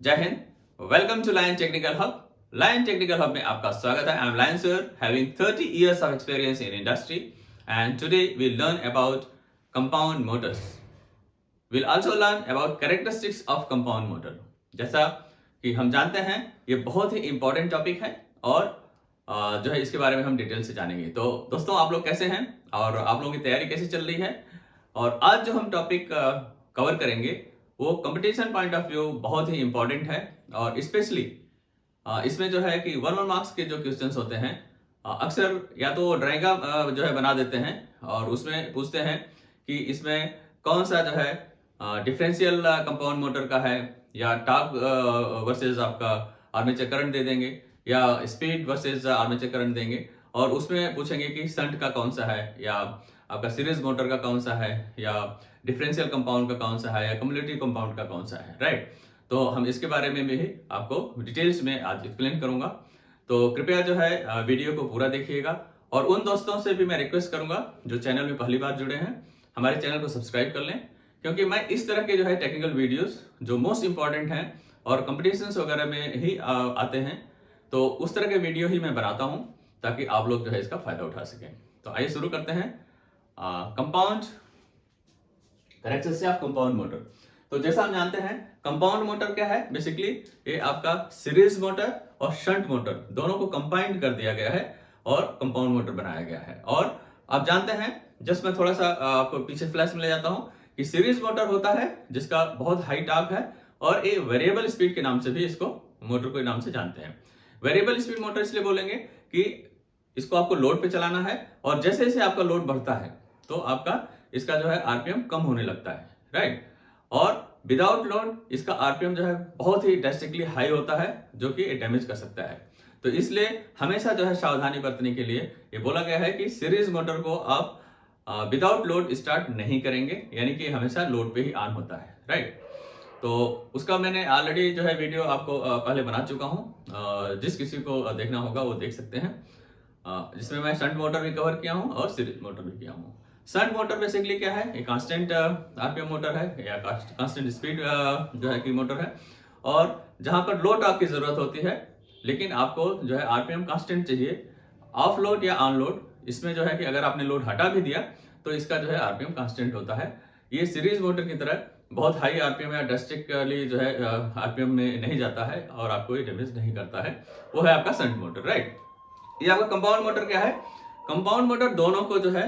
जय हिंद, welcome to Lion Technical Hub. Lion Technical Hub में आपका स्वागत है। I am Lion sir, having 30 years of experience in industry, and today we'll learn about compound motors. We'll also learn about characteristics of compound motor. जैसा कि हम जानते हैं ये बहुत ही इंपॉर्टेंट टॉपिक है और जो है इसके बारे में हम डिटेल से जानेंगे। तो दोस्तों, आप लोग कैसे हैं और आप लोगों की तैयारी कैसी चल रही है? और आज जो हम टॉपिक कवर करेंगे वो कंपटीशन पॉइंट ऑफ व्यू बहुत ही इंपॉर्टेंट है। और स्पेशली इसमें जो है कि 1 मार्क्स के जो क्वेश्चंस होते हैं अक्सर या तो ड्राइंगा जो है बना देते हैं और उसमें पूछते हैं कि इसमें कौन सा जो है डिफरेंशियल कंपाउंड मोटर का है, या टॉर्क वर्सेस आपका आर्मेचर करंट दे देंगे, या स्पीड वर्सेस आर्मेचर करंट देंगे और उसमें पूछेंगे कि शंट का कौन सा है, या आपका सीरीज मोटर का कौन सा है, या डिफरेंशियल कंपाउंड का कौन सा है, या कम्युलेटिव कंपाउंड का कौन सा है, राइट। तो हम इसके बारे में भी आपको डिटेल्स में आज एक्सप्लेन करूंगा। तो कृपया जो है वीडियो को पूरा देखिएगा और उन दोस्तों से भी मैं रिक्वेस्ट करूंगा जो चैनल में पहली बार जुड़े हैं, हमारे चैनल को सब्सक्राइब कर लें, क्योंकि मैं इस तरह के जो है टेक्निकल वीडियोस जो मोस्ट इंपॉर्टेंट हैं और कंपटीशंस वगैरह में ही आते हैं, तो उस तरह के वीडियो ही मैं बनाता हूं ताकि आप लोग जो है इसका फायदा उठा सकें। तो आइए शुरू करते हैं। Compound characteristics of compound motor. तो जैसा हम जानते हैं कंपाउंड मोटर क्या है, बेसिकली ये आपका सीरीज मोटर और शंट मोटर दोनों को कंबाइंड कर दिया गया है और कंपाउंड मोटर बनाया गया है। और आप जानते हैं, जस्ट मैं थोड़ा सा आपको पीछे फ्लैश में ले जाता हूं कि सीरीज मोटर होता है जिसका बहुत हाई टॉर्क है और ये वेरिएबल स्पीड के नाम से भी इसको मोटर के नाम से जानते हैं। वेरिएबल स्पीड मोटर इसलिए बोलेंगे कि इसको आपको लोड पे चलाना है और जैसे जैसे आपका लोड बढ़ता है तो आपका इसका जो है आरपीएम कम होने लगता है, राइट। और विदाउट लोड इसका आरपीएम जो है बहुत ही ड्रेस्टिकली हाई होता है, जो कि डैमेज कर सकता है। तो इसलिए हमेशा जो है सावधानी बरतने के लिए ये बोला गया है कि सीरीज मोटर को आप विदाउट लोड स्टार्ट नहीं करेंगे, यानी कि हमेशा लोड पे ही ऑन होता है, राइट। तो उसका मैंने ऑलरेडी जो है वीडियो आपको पहले बना चुका हूँ, जिस किसी को देखना होगा वो देख सकते हैं, जिसमें मैं शंट मोटर भी कवर किया हूँ और सीरीज मोटर भी किया हूँ। शंट मोटर बेसिकली क्या है, एक कांस्टेंट आरपीएम मोटर है या कांस्टेंट स्पीड जो है की मोटर है, और जहां पर लो टॉर्क की जरूरत होती है लेकिन आपको जो है आरपीएम कांस्टेंट चाहिए, ऑफ लोड या ऑन लोड, इसमें जो है कि अगर आपने लोड हटा भी दिया तो इसका जो है आरपीएम कांस्टेंट होता है। ये सीरीज मोटर की तरह बहुत हाई आरपीएम या ड्रेस्टिकली जो है आरपीएम में नहीं जाता है और आपको ये डैमेज नहीं करता है। वो है आपका शंट मोटर, राइट। ये आपका कंपाउंड मोटर क्या है, कंपाउंड मोटर दोनों को जो है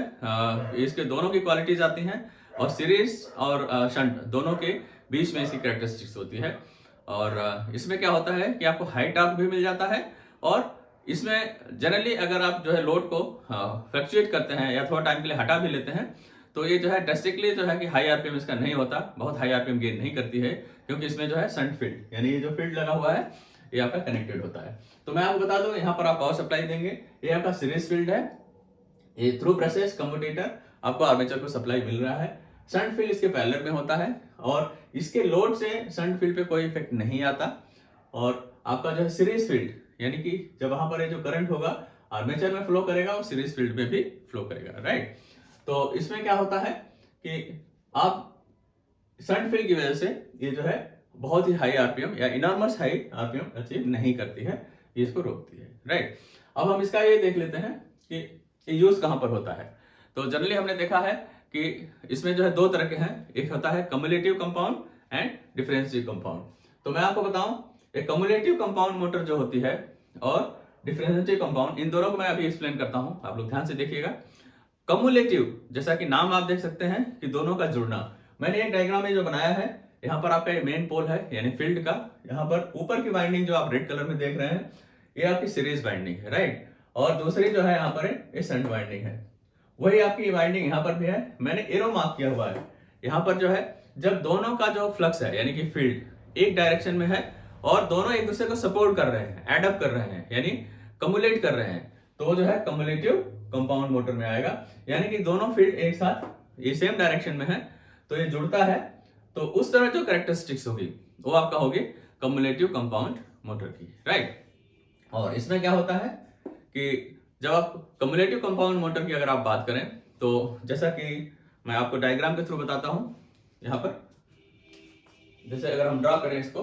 इसके दोनों की क्वालिटीज आती हैं और सीरीज और शंट दोनों के बीच में इसकी कैरेक्टरिस्टिक्स होती है। और इसमें क्या होता है कि आपको हाई टॉर्क भी मिल जाता है और इसमें जनरली अगर आप जो है लोड को फ्लक्चुएट करते हैं या थोड़ा टाइम के लिए हटा भी लेते हैं तो ये जो है ड्रेस्टिकली जो है कि हाई आरपीएम इसका नहीं होता, बहुत हाई आरपीएम गेन नहीं करती है, क्योंकि इसमें जो है शंट फील्ड यानी ये जो फील्ड लगा हुआ है ये आपका कनेक्टेड होता है। तो मैं आपको बता दूं, यहाँ पर आप पावर सप्लाई देंगे, ये आपका सीरीज फील्ड है, ये थ्रू ब्रशेस कम्यूटेटर आपको आर्मेचर को सप्लाई मिल रहा है। शंट फील्ड इसके पैरेलल में होता है और इसके लोड से शंट फील्ड पे कोई इफेक्ट नहीं आता। और आपका जो है सीरीज फील्ड यानी कि जब वहां पर ये जो करंट होगा आर्मेचर में फ्लो करेगा और सीरीज फील्ड में भी फ्लो करेगा, राइट। तो इसमें क्या होता है कि आप शंट फील्ड की वजह से ये जो है बहुत ही हाई आरपीएम या इनॉर्मस हाई आरपीएम अचीव नहीं करती है, ये इसको रोकती है, राइट। अब हम इसका ये देख लेते हैं कि ये यूज कहां पर होता है। तो जनरली हमने देखा है कि इसमें जो है दो तरह के हैं, एक होता है cumulative compound and differential compound. तो मैं आपको बताऊं, एक कम्युलेटिव कंपाउंड मोटर जो होती है और डिफरेंशियल कंपाउंड, इन दोनों को मैं अभी एक्सप्लेन करता हूं, आप लोग ध्यान से देखिएगा। कम्युलेटिव जैसा कि नाम आप देख सकते हैं कि दोनों का जुड़ना, मैंने एक डायग्राम में जो बनाया है, यहाँ पर आपका मेन पोल है यानी फील्ड का, यहाँ पर ऊपर की वाइंडिंग जो आप रेड कलर में देख रहे हैं ये आपकी सीरीज वाइंडिंग है, राइट। और दूसरी जो है यहाँ पर ये शंट वाइंडिंग है। वही आपकी वाइंडिंग यहाँ पर भी है, मैंने एरो मार्क किया हुआ है। यहाँ पर जो है जब दोनों का जो फ्लक्स है यानी कि फील्ड एक डायरेक्शन में है और दोनों एक दूसरे को सपोर्ट कर रहे हैं, एडअप कर रहे हैं, यानी कम्युलेट कर रहे हैं, तो वो जो है कम्युलेटिव कंपाउंड मोटर में आएगा। यानी कि दोनों फील्ड एक साथ ये सेम डायरेक्शन में है तो ये जुड़ता है, तो उस तरह जो कैरेक्टरिस्टिक्स होगी वो आपका होगी कम्युलेटिव कंपाउंड मोटर की, राइट। और इसमें क्या होता है कि जब आप कम्युलेटिव कंपाउंड मोटर की अगर आप बात करें तो जैसा कि मैं आपको डायग्राम के थ्रू बताता हूं, यहां पर जैसे अगर हम ड्रॉ करें इसको,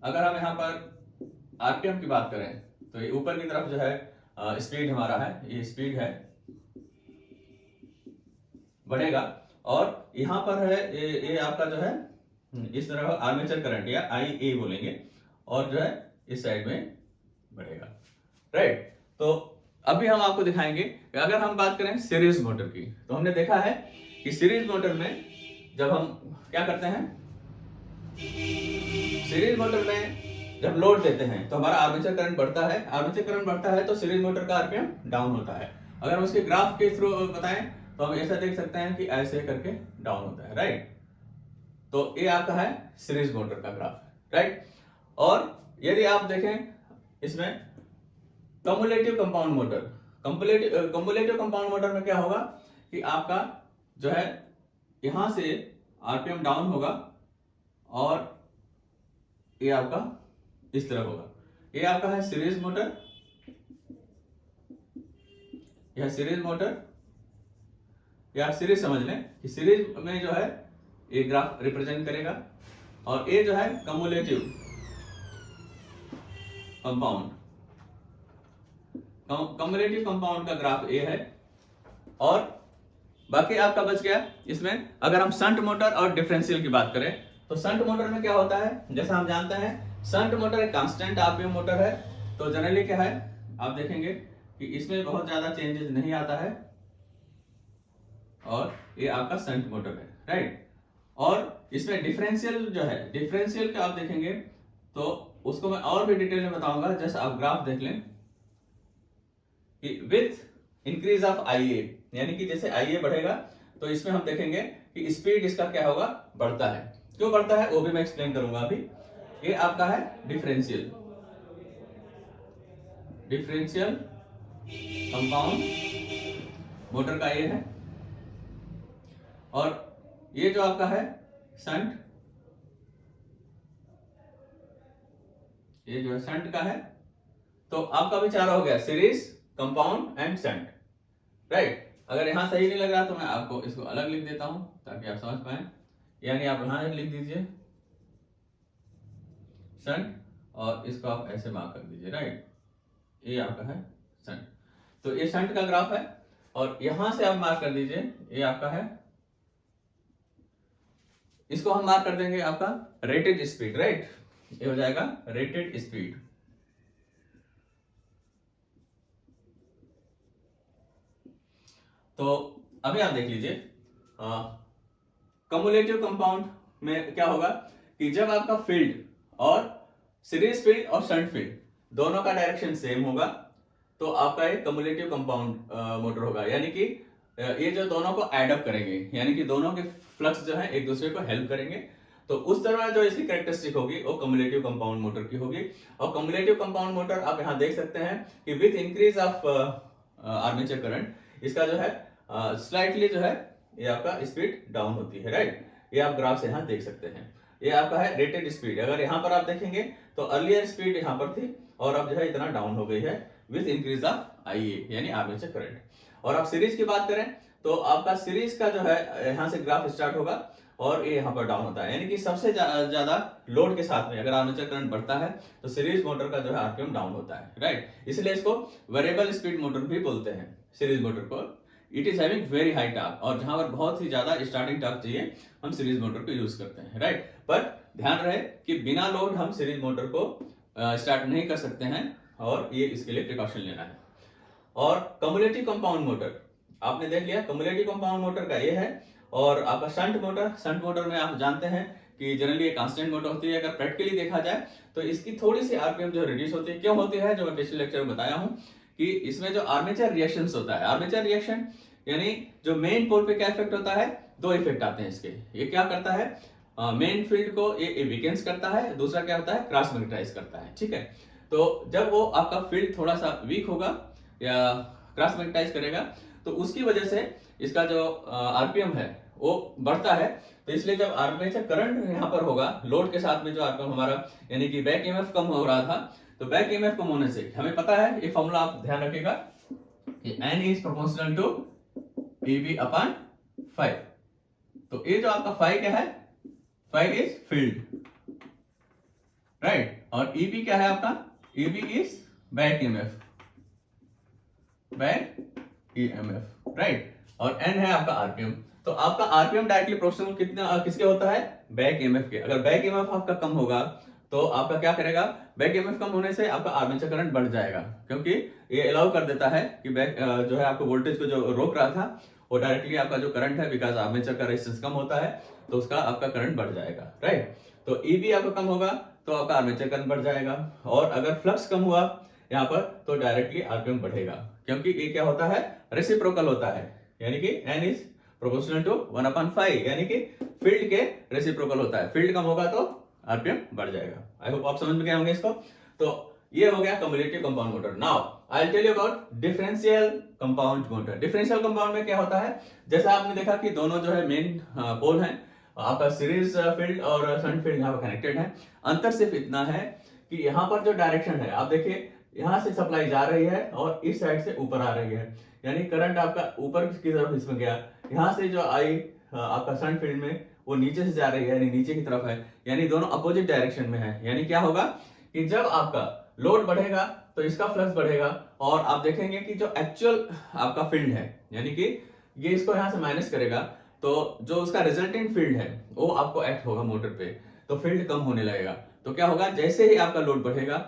अगर हम यहाँ पर आरपीएम की बात करें तो ये ऊपर की तरफ जो है स्पीड हमारा है, ये स्पीड है बढ़ेगा, और यहाँ पर है ये आपका जो है इस तरह आर्मेचर करंट या IA बोलेंगे, और जो है इस साइड में बढ़ेगा, राइट। तो अभी हम आपको दिखाएंगे कि अगर हम बात करें सीरीज मोटर की, तो हमने देखा है कि सीरीज मोटर में जब हम क्या करते हैं, सीरीज मोटर में जब लोड देते हैं तो हमारा आर्मेचर करंट बढ़ता है, आर्मेचर करंट बढ़ता है तो सीरीज मोटर का आरपीएम डाउन होता है। अगर हम उसके ग्राफ के थ्रू बताएं तो हम ऐसा देख सकते हैं कि ऐसे करके डाउन होता है, राइट। तो ये आपका है सीरीज मोटर का ग्राफ, राइट। और यदि आप देखें इसमें cumulative compound motor, cumulative compound motor में क्या होगा कि आपका जो है यहां से आरपीएम डाउन होगा और ये आपका इस तरह होगा। ये आपका है सीरीज मोटर, यह सीरीज मोटर, या सीरीज समझ लें कि सीरीज में जो है ये ग्राफ रिप्रेजेंट करेगा, और ये जो है कम्युलेटिव कंपाउंड, कम्युलेटिव कंपाउंड का ग्राफ ये है। और बाकी आपका बच गया इसमें अगर हम शंट मोटर और डिफरेंशियल की बात करें तो शंट मोटर में क्या होता है, जैसा हम जानते हैं शंट मोटर एक कांस्टेंट आरपीएम मोटर है, तो जनरली क्या है आप देखेंगे कि इसमें बहुत ज्यादा चेंजेस नहीं आता है, और ये आपका शंट मोटर है, राइट। और इसमें डिफरेंशियल जो है, डिफरेंशियल का आप देखेंगे तो उसको मैं और भी डिटेल में बताऊंगा, जैसे आप ग्राफ देख लें कि विथ इंक्रीज ऑफ IA, यानी कि जैसे IA बढ़ेगा तो इसमें हम देखेंगे कि स्पीड इसका क्या होगा, बढ़ता है। क्यों बढ़ता है वो भी मैं एक्सप्लेन करूंगा अभी। ये आपका है डिफरेंशियल, डिफरेंशियल कंपाउंड मोटर का ये है, और ये जो आपका है शंट, ये जो है शंट का है। तो आपका भी चार हो गया, series, compound and shunt, right. अगर यहां सही नहीं लग रहा तो मैं आपको इसको अलग लिख देता हूं ताकि आप समझ पाए, यानी आप यहां लिख दीजिए शंट और इसको आप ऐसे मार्क कर दीजिए, राइट। ये आपका है शंट, तो ये शंट का ग्राफ है, और यहां से आप मार्क कर दीजिए ये आपका है, इसको हम मार्क कर देंगे आपका रेटेड स्पीड, राइट। ये हो जाएगा रेटेड स्पीड। तो अभी आप देख लीजिए कम्युलेटिव कंपाउंड में क्या होगा कि जब आपका फील्ड और सीरीज फील्ड और शंट फील्ड दोनों का डायरेक्शन सेम होगा तो आपका एक कम्युलेटिव कंपाउंड मोटर होगा, यानी कि ये जो दोनों को एडअप करेंगे, यानी कि दोनों के फ्लक्स जो है एक दूसरे को हेल्प करेंगे, तो उस तरह जो इसकी कैरेक्टरिस्टिक होगी वो कम्युलेटिव कंपाउंड मोटर की होगी। और कम्युलेटिव कंपाउंड मोटर आप यहां देख सकते हैं कि with increase of armature current इसका जो है स्लाइटली जो है ये आपका स्पीड डाउन होती है, राइट। ये आप ग्राफ से यहां देख सकते हैं, ये आपका है रेटेड स्पीड। अगर यहां पर आप देखेंगे तो अर्लियर स्पीड यहां पर थी और अब जो है इतना डाउन हो गई है विथ इंक्रीज ऑफ IA यानी आर्मेचर करंट। और आप सीरीज की बात करें तो आपका सीरीज का जो है यहां से ग्राफ स्टार्ट होगा और ये यहां पर डाउन होता है, यानी कि सबसे ज्यादा लोड के साथ में अगर आर्मेचर करंट बढ़ता है तो सीरीज मोटर का जो है आरपीएम डाउन होता है, राइट। इसलिए इसको वेरिएबल स्पीड मोटर भी बोलते हैं सीरीज मोटर को। It is having very high torque, और जहां पर बहुत ही ज्यादा स्टार्टिंग टॉर्क चाहिए हम सीरीज मोटर को यूज करते हैं, राइट। पर ध्यान रहे कि बिना लोड हम सीरीज मोटर को स्टार्ट नहीं कर सकते हैं, और ये इसके लिए प्रिकॉशन लेना है। और कम्युलेटिव कंपाउंड मोटर आपने देख लिया, कम्युलेटिव कंपाउंड मोटर का ये है। और आपका शंट मोटर, शंट मोटर में आप जानते हैं कि जनरली एक कांस्टेंट मोटर होती है। अगर प्रैक्टिकली देखा जाए तो इसकी थोड़ी सी आरपीएम जो रिड्यूस होती है। क्यों होती है, जो मैं पिछले लेक्चर में बताया हूं कि इसमें जो आर्मेचर रिएक्शन होता है, आर्मेचर रिएक्शन यानी जो मेन पोल पे क्या इफेक्ट होता है, दो इफेक्ट आते हैं इसके। ये क्या करता है, मेन फील्ड को ये वीकेंस करता है, दूसरा क्या होता है क्रॉस मैग्नेटाइज करता है, ठीक है। तो जब वो आपका फील्ड थोड़ा सा वीक होगा या क्रॉस मैग्नेटाइज करेगा तो उसकी वजह से इसका जो आरपीएम है वो बढ़ता है। तो इसलिए जब आर्मेचर करंट यहाँ पर होगा लोड के साथ में जो आरपीएम हमारा यानी कि बैक ईएमएफ कम हो रहा था, तो बैक ईएमएफ कम होने से हमें पता है ये फॉर्मूला आप ध्यान रखिएगा कि N is proportional to PV upon 5। तो ये जो आपका 5 क्या है, 5 इज फील्ड, राइट। और ईबी क्या है आपका, EB is back EMF, back EMF, right. और एन है आपका आरपीएम। तो आपका आरपीएम डायरेक्टली प्रोपोर्शनल कितना किसके होता है, बैक ईएमएफ के। अगर बैक ईएमएफ आपका कम होगा तो आपका क्या करेगा, बैक ईएमएफ कम होने से आपका आर्मेचर करंट बढ़ जाएगा, क्योंकि ये अलाउ कर देता है कि बैक जो है आपको वोल्टेज को जो रोक रहा था वो डायरेक्टली आपका जो करंट है, बिकॉज आर्मेचर का रेजिस्टेंस कम होता है तो उसका आपका करंट बढ़ जाएगा, राइट। तो ईबी आपका कम होगा तो आपका आर्मेचर करंट बढ़ जाएगा। और अगर फ्लक्स कम हुआ यहाँ पर तो डायरेक्टली आरपीएम बढ़ेगा, क्योंकि ये क्या होता है, रेसिप्रोकल होता है, यानी कि एन इज प्रोपोर्शनल टू 1/5, यानी कि फील्ड के रेसिप्रोकल होता है। फील्ड कम होगा तो आरपीएम बढ़ जाएगा। आई होप आप समझ में गए होंगे इसको। तो ये हो गया cumulative compound motor. Now I tell you about differential compound motor. Differential compound में क्या होता है, जैसा आपने देखा कि दोनों जो है मेन पोल है आपका सीरीज फील्ड और शंट फील्ड यहाँ पर कनेक्टेड है। अंतर सिर्फ इतना है कि यहाँ पर जो डायरेक्शन है, आप देखिए यहाँ से सप्लाई जा रही है और इस साइड से ऊपर आ रही है, यानी करंट आपका ऊपर की तरफ इसमें गया। यहाँ से जो आई आपका शंट फील्ड में वो नीचे से जा रही है, यानी नीचे की तरफ है, यानी दोनों अपोजिट डायरेक्शन में है। यानी क्या होगा कि जब आपका लोड बढ़ेगा तो इसका फ्लक्स बढ़ेगा, और आप देखेंगे कि जो एक्चुअल आपका फील्ड है, यानी कि ये इसको यहाँ से माइनस करेगा तो जो उसका रिजल्टेंट फील्ड है वो आपको एक्ट होगा मोटर पे, तो फील्ड कम होने लगेगा। तो क्या होगा, जैसे ही आपका लोड बढ़ेगा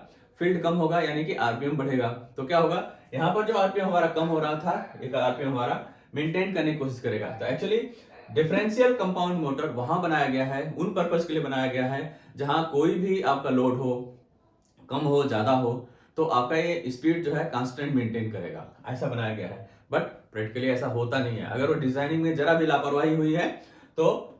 फील्ड कम होगा, यानी कि आरपीएम बढ़ेगा। तो क्या होगा, यहाँ पर जो आरपीएम हमारा कम हो रहा था, एक आरपीएम हमारा मेंटेन करने की कोशिश करेगा। तो एक्चुअली डिफरेंशियल कंपाउंड मोटर वहां बनाया गया है, उन पर्पस के लिए बनाया गया है जहां कोई भी आपका लोड हो, कम हो ज्यादा हो, तो आपका ये स्पीड जो है कांस्टेंट मेंटेन करेगा, ऐसा बनाया गया है। बट प्रैक्टिकली ऐसा होता नहीं है। अगर वो डिजाइनिंग में जरा भी लापरवाही हुई है तो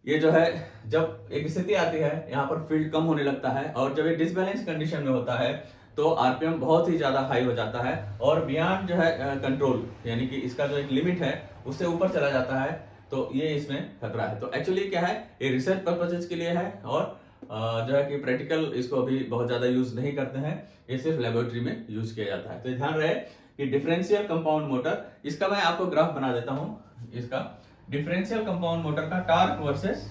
ये जो है, जब एक स्थिति आती है यहाँ पर फील्ड कम होने लगता है, और जब ये डिसबैलेंस कंडीशन में होता है तो आरपीएम बहुत ही ज्यादा हाई हो जाता है और बियॉन्ड जो है कंट्रोल, यानी कि इसका जो एक लिमिट है उससे ऊपर चला जाता है, तो ये इसमें खतरा है। तो एक्चुअली क्या है, ये रिसर्च पर्पसेज के लिए है, और जो है कि प्रैक्टिकल इसको अभी बहुत ज्यादा यूज नहीं करते हैं, ये सिर्फ लेबोरेटरी में यूज किया जाता है। तो ध्यान रहे कि डिफरेंशियल कंपाउंड मोटर, इसका मैं आपको ग्राफ बना देता हूँ, इसका डिफरेंशियल कंपाउंड मोटर का टार्क वर्सेस,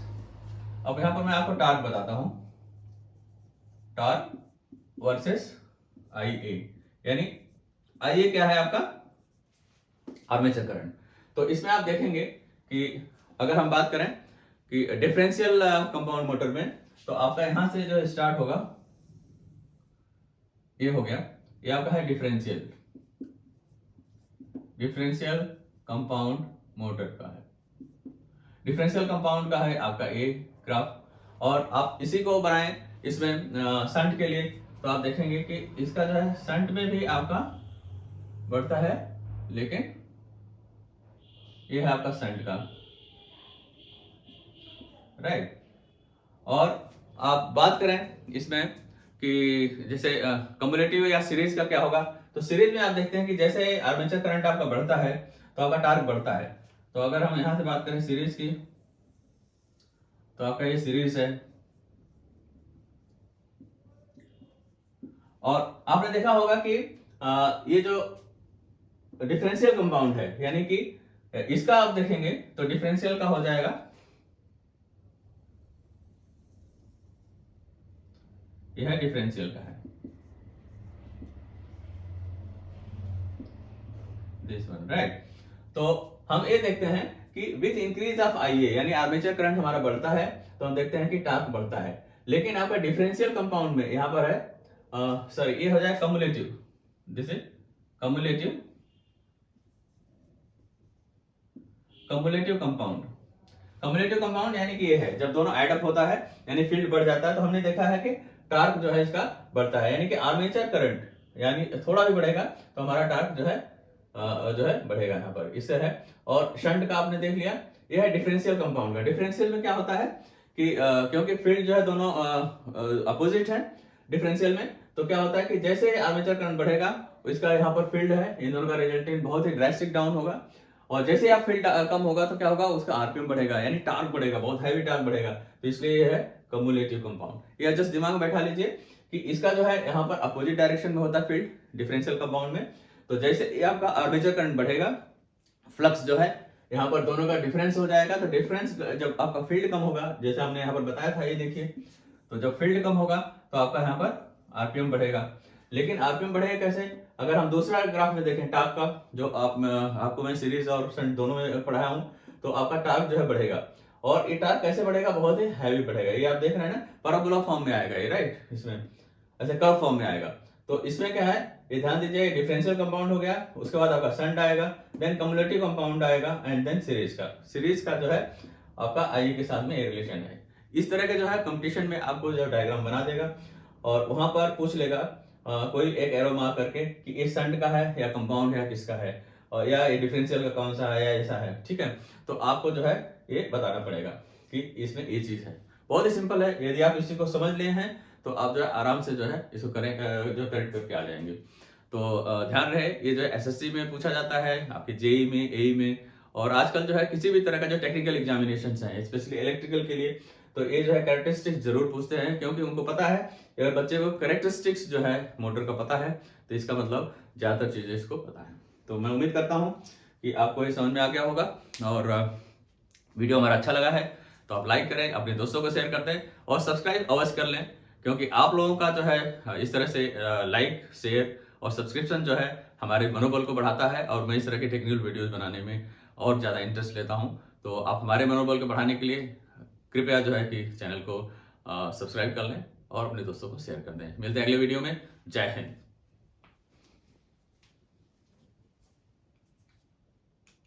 अब यहां पर मैं आपको टार्क बताता हूं, टार्क वर्सेस आईए, यानी आईए क्या है आपका, आर्मेचर करंट। तो इसमें आप देखेंगे कि अगर हम बात करें कि डिफरेंशियल कंपाउंड मोटर में, तो आपका यहां से जो स्टार्ट होगा, ये हो गया, ये आपका है डिफरेंशियल, डिफरेंशियल कंपाउंड मोटर का है, डिफरेंशियल कंपाउंड का है आपका ए ग्राफ। और आप इसी को बनाएं इसमें शंट के लिए, तो आप देखेंगे कि इसका जो है शंट में भी आपका बढ़ता है, लेकिन ये है आपका शंट का, राइट। और आप बात करें इसमें कि जैसे कम्युलेटिव या सीरीज का क्या होगा, तो सीरीज में आप देखते हैं कि जैसे आर्मेचर करंट आपका बढ़ता है तो आपका टार्क बढ़ता है। तो अगर हम यहां से बात करें सीरीज की, तो आपका ये सीरीज है, और आपने देखा होगा कि ये जो डिफरेंशियल कंपाउंड है, यानी कि इसका आप देखेंगे तो डिफरेंशियल का हो जाएगा, यह डिफरेंशियल का है, दिस वन, राइट। तो हम ये देखते हैं कि विथ इंक्रीज ऑफ आईए, यानी आर्मेचर करंट हमारा बढ़ता है तो हम देखते हैं कि टार्क बढ़ता है। लेकिन आपका डिफरेंशियल कंपाउंड में यहां पर है, सॉरी ये हो जाए cumulative, this is cumulative, cumulative compound. Cumulative compound यानी कि ये है जब दोनों एड अप होता है यानी फील्ड बढ़ जाता है, तो हमने देखा है कि टार्क जो है इसका बढ़ता है, यानी कि आर्मेचर करंट यानी थोड़ा भी बढ़ेगा तो हमारा टार्क जो है बढ़ेगा यहाँ पर, इससे है। और शंट का आपने देख लिया, ये है डिफरेंशियल कंपाउंड का। डिफरेंशियल में क्या होता है कि क्योंकि फील्ड जो है दोनों अपोजिट है डिफरेंशियल में, तो क्या होता है कि जैसे आर्मेचर करंट बढ़ेगा इसका यहाँ पर फील्ड है, इन दोनों का रिजल्टेंट बहुत ही ड्रास्टिक डाउन होगा, और जैसे ही आप फील्ड कम होगा तो क्या होगा, उसका आरपीएम बढ़ेगा, यानी टार्क बढ़ेगा, बहुत हैवी टार्क बढ़ेगा। तो इसलिए ये है कम्युलेटिव कंपाउंड। ये जस्ट दिमाग में बैठा लीजिए कि इसका जो है यहाँ पर अपोजिट डायरेक्शन में होता है फील्ड डिफरेंशियल कंपाउंड में। तो जैसे ये आपका आर्मेचर करंट बढ़ेगा, फ्लक्स जो है यहाँ पर दोनों का डिफरेंस हो जाएगा। तो डिफरेंस जब आपका फील्ड कम होगा, जैसे हमने यहाँ पर बताया था, ये देखिए, तो जब फील्ड कम होगा तो आपका यहाँ पर आरपीएम बढ़ेगा। लेकिन आरपीएम बढ़ेगा कैसे? अगर हम दूसरा ग्राफ में देखें टार्क का, जो आपको मैं सीरीज और शंट दोनों में पढ़ाया हूं, तो आपका टार्क जो है बढ़ेगा। और ये टार्क कैसे बढ़ेगा? बहुत ही हैवी बढ़ेगा। ये आप देख रहे हैं ना, पैराबोला फॉर्म में आएगा ये, राइट, इसमें ऐसे कर्व फॉर्म में आएगा। तो इसमें क्या है, ये ध्यान दीजिए, डिफरेंशियल कंपाउंड हो गया, उसके बाद आपका शंट आएगा, देन कम्युलेटिव कंपाउंड आएगा, एंड देन सीरीज का जो है आपका आई के साथ में ये रिलेशन है। इस तरह के जो है कंपटीशन में आपको जो डायग्राम बना देगा और वहां पर पूछ लेगा कोई एक एरो मार्क करके कि ये शंट का है या कंपाउंड है, किसका है, और या ये डिफरेंशियल का कौन सा है या ऐसा है, ठीक है। तो आपको जो है ये बताना पड़ेगा कि इसमें ये चीज है। बहुत ही सिंपल है, यदि आप इसी को समझ लिए हैं तो आप जो है आराम से जो है इसको करेक्ट करके आ जाएंगे। तो ध्यान रहे, ये जो है एसएससी में पूछा जाता है, आपके जेई में, एई में, और आजकल जो है किसी भी तरह का जो टेक्निकल एग्जामिनेशन है, स्पेशली इलेक्ट्रिकल के लिए, तो ये जो है कैरेक्टरिस्टिक्स जरूर पूछते हैं, क्योंकि उनको पता है कि अगर बच्चे को कैरेक्टरिस्टिक्स जो है मोटर का पता है तो इसका मतलब ज्यादातर चीजें इसको पता है। तो मैं उम्मीद करता हूँ कि आपको ये समझ में आ गया होगा, और वीडियो हमारा अच्छा लगा है तो आप लाइक करें, अपने दोस्तों को शेयर कर दें, और सब्सक्राइब अवश्य कर लें, क्योंकि आप लोगों का जो है इस तरह से लाइक, शेयर और सब्सक्रिप्शन जो है हमारे मनोबल को बढ़ाता है, और मैं इस तरह के टेक्निकल वीडियोस बनाने में और ज़्यादा इंटरेस्ट लेता हूं। तो आप हमारे मनोबल को बढ़ाने के लिए कृपया जो है कि चैनल को सब्सक्राइब कर लें और अपने दोस्तों को शेयर कर दें। मिलते हैं अगले वीडियो में। जय हिंद।